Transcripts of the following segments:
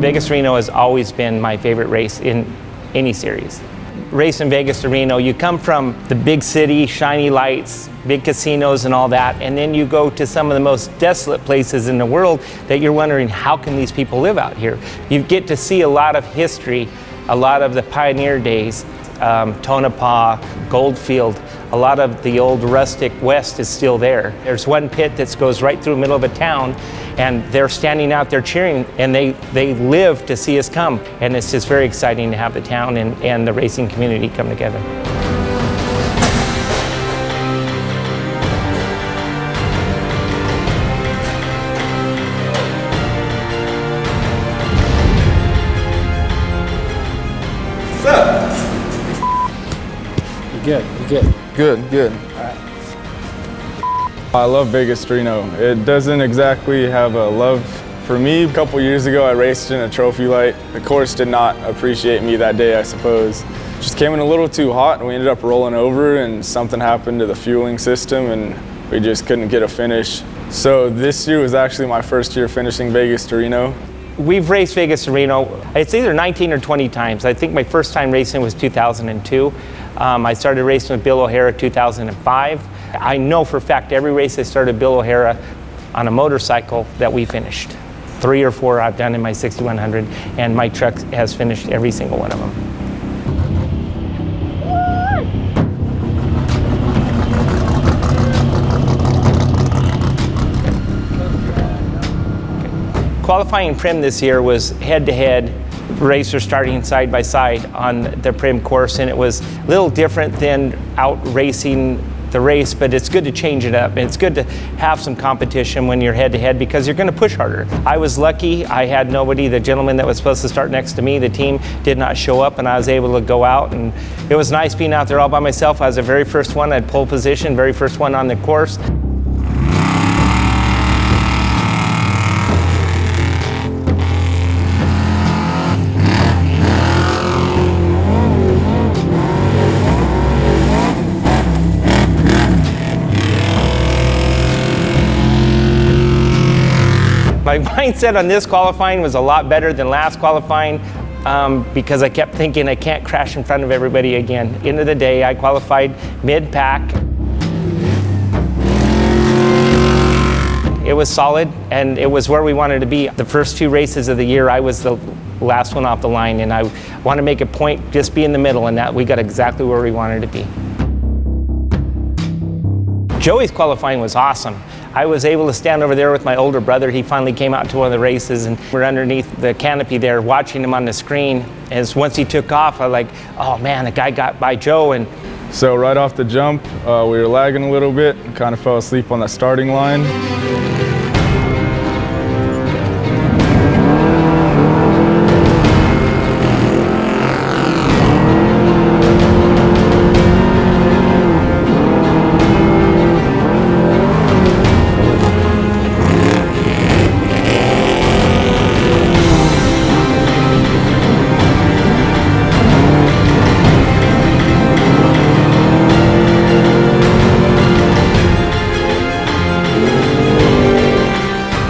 Vegas to Reno has always been my favorite race in any series. Race in Vegas to Reno, you come from the big city, shiny lights, big casinos and all that, and then you go to some of the most desolate places in the world that you're wondering, how can these people live out here? You get to see a lot of history, a lot of the pioneer days, Tonopah, Goldfield, a lot of the old rustic West is still there. There's one pit that goes right through the middle of a town, and they're standing out there cheering, and they live to see us come. And it's just very exciting to have the town and the racing community come together. What's up? You good. Good. All right. I love Vegas to Reno. It doesn't exactly have a love for me. A couple years ago, I raced in a trophy light. The course did not appreciate me that day, I suppose. Just came in a little too hot, and we ended up rolling over, and something happened to the fueling system, and we just couldn't get a finish. So this year was actually my first year finishing Vegas to Reno. We've raced Vegas to Reno, it's either 19 or 20 times. I think my first time racing was 2002. I started racing with Bill O'Hara 2005. I know for a fact every race I started Bill O'Hara on a motorcycle that we finished. 3 or 4 I've done in my 6100, and my truck has finished every single one of them. Qualifying Prim this year was head-to-head, racers starting side by side on the Prim course, and it was a little different than out racing the race, but it's good to change it up. It's good to have some competition when you're head-to-head because you're going to push harder. I was lucky. I had nobody. The gentleman that was supposed to start next to me, the team did not show up, and I was able to go out, and it was nice being out there all by myself. I was the very first one. I had pole position, very first one on the course. My mindset on this qualifying was a lot better than last qualifying because I kept thinking I can't crash in front of everybody again. End of the day, I qualified mid-pack. It was solid, and it was where we wanted to be. The first 2 races of the year, I was the last one off the line, and I want to make a point, just be in the middle, and that we got exactly where we wanted to be. Joey's qualifying was awesome. I was able to stand over there with my older brother. He finally came out to one of the races, and we're underneath the canopy there watching him on the screen. As once he took off, I was like, oh man, the guy got by Joe. And So right off the jump, we were lagging a little bit, kind of fell asleep on the starting line.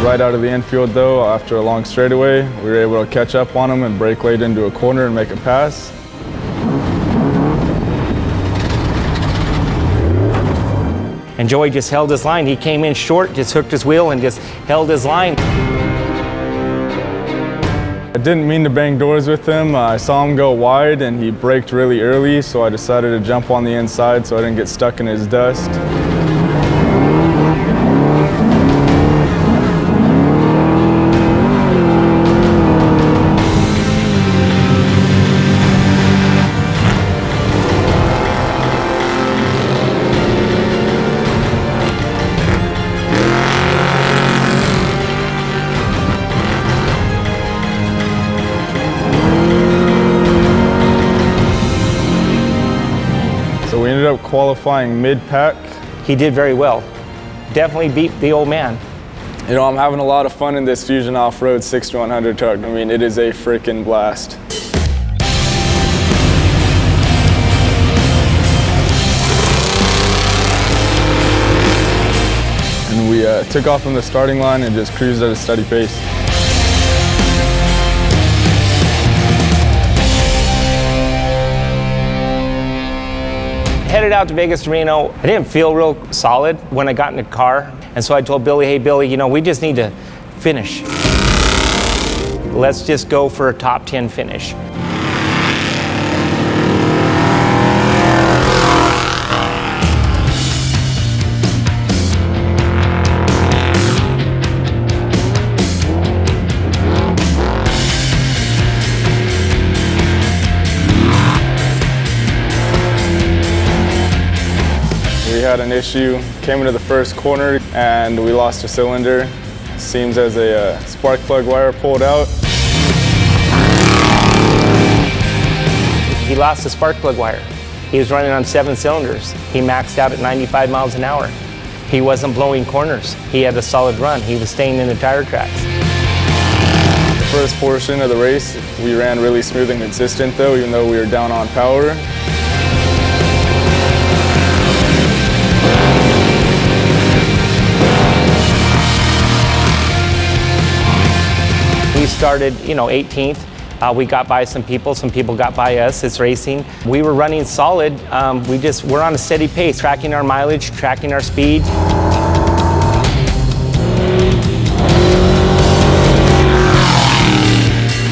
Right out of the infield though, after a long straightaway, we were able to catch up on him and break late into a corner and make a pass. And Joey just held his line. He came in short, just hooked his wheel and just held his line. I didn't mean to bang doors with him. I saw him go wide and he braked really early, so I decided to jump on the inside so I didn't get stuck in his dust. So we ended up qualifying mid-pack. He did very well. Definitely beat the old man. You know, I'm having a lot of fun in this Fusion off-road 6100 truck. I mean, it is a freaking blast. And we took off from the starting line and just cruised at a steady pace. Headed out to Vegas to Reno. I didn't feel real solid when I got in the car. And so I told Billy, hey, Billy, you know, we just need to finish. Let's just go for a top 10 finish. We had an issue, came into the first corner and we lost a cylinder. Seems as a spark plug wire pulled out. He lost the spark plug wire. He was running on 7 cylinders. He maxed out at 95 miles an hour. He wasn't blowing corners. He had a solid run. He was staying in the tire tracks. The first portion of the race, we ran really smooth and consistent though, even though we were down on power. We started, 18th. We got by some people got by us. It's racing. We were running solid. We're on a steady pace, tracking our mileage, tracking our speed.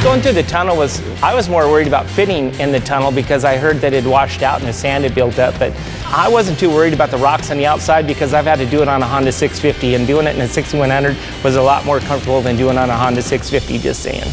Going through the tunnel I was more worried about fitting in the tunnel because I heard that it washed out and the sand had built up, but I wasn't too worried about the rocks on the outside because I've had to do it on a Honda 650, and doing it in a 6100 was a lot more comfortable than doing it on a Honda 650, just saying.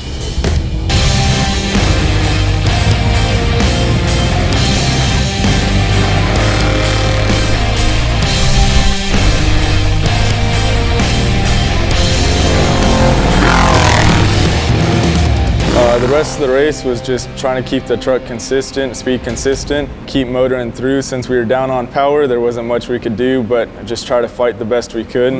The rest of the race was just trying to keep the truck consistent, speed consistent, keep motoring through. Since we were down on power, there wasn't much we could do, but just try to fight the best we could.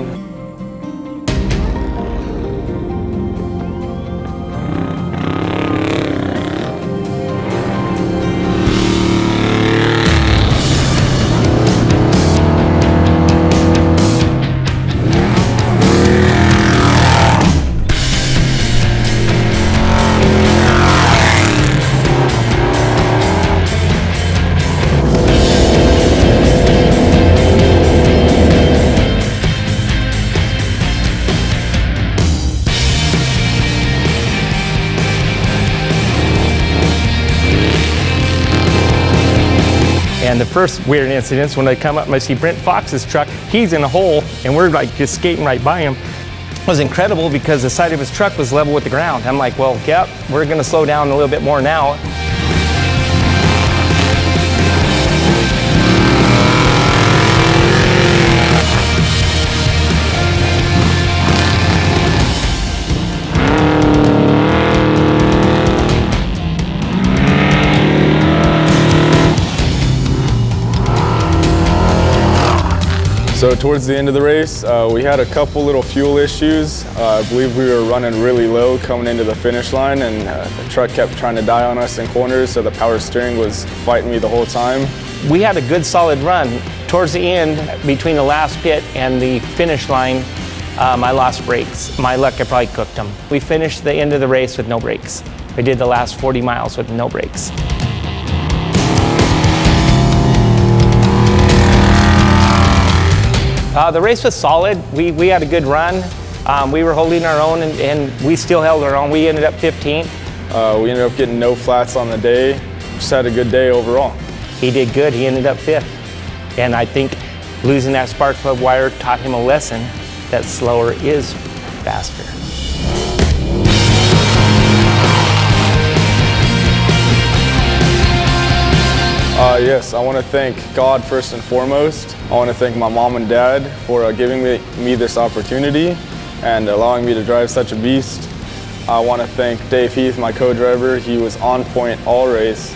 And the first weird incident is when I come up and I see Brent Fox's truck. He's in a hole and we're like just skating right by him. It was incredible because the side of his truck was level with the ground. I'm like, well, yep, we're gonna slow down a little bit more now. So towards the end of the race, we had a couple little fuel issues. I believe we were running really low coming into the finish line, and the truck kept trying to die on us in corners, so the power steering was fighting me the whole time. We had a good solid run. Towards the end, between the last pit and the finish line, I lost brakes. My luck, I probably cooked them. We finished the end of the race with no brakes. We did the last 40 miles with no brakes. The race was solid. We had a good run. We were holding our own, and we still held our own. We ended up 15th. We ended up getting no flats on the day. Just had a good day overall. He did good. He ended up 5th. And I think losing that spark plug wire taught him a lesson that slower is faster. Yes, I want to thank God first and foremost. I want to thank my mom and dad for giving me this opportunity and allowing me to drive such a beast. I want to thank Dave Heath, my co-driver. He was on point all race.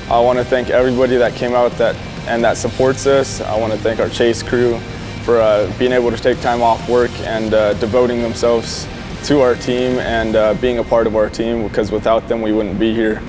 I want to thank everybody that came out that supports us. I want to thank our chase crew for being able to take time off work and devoting themselves to our team and being a part of our team, because without them we wouldn't be here.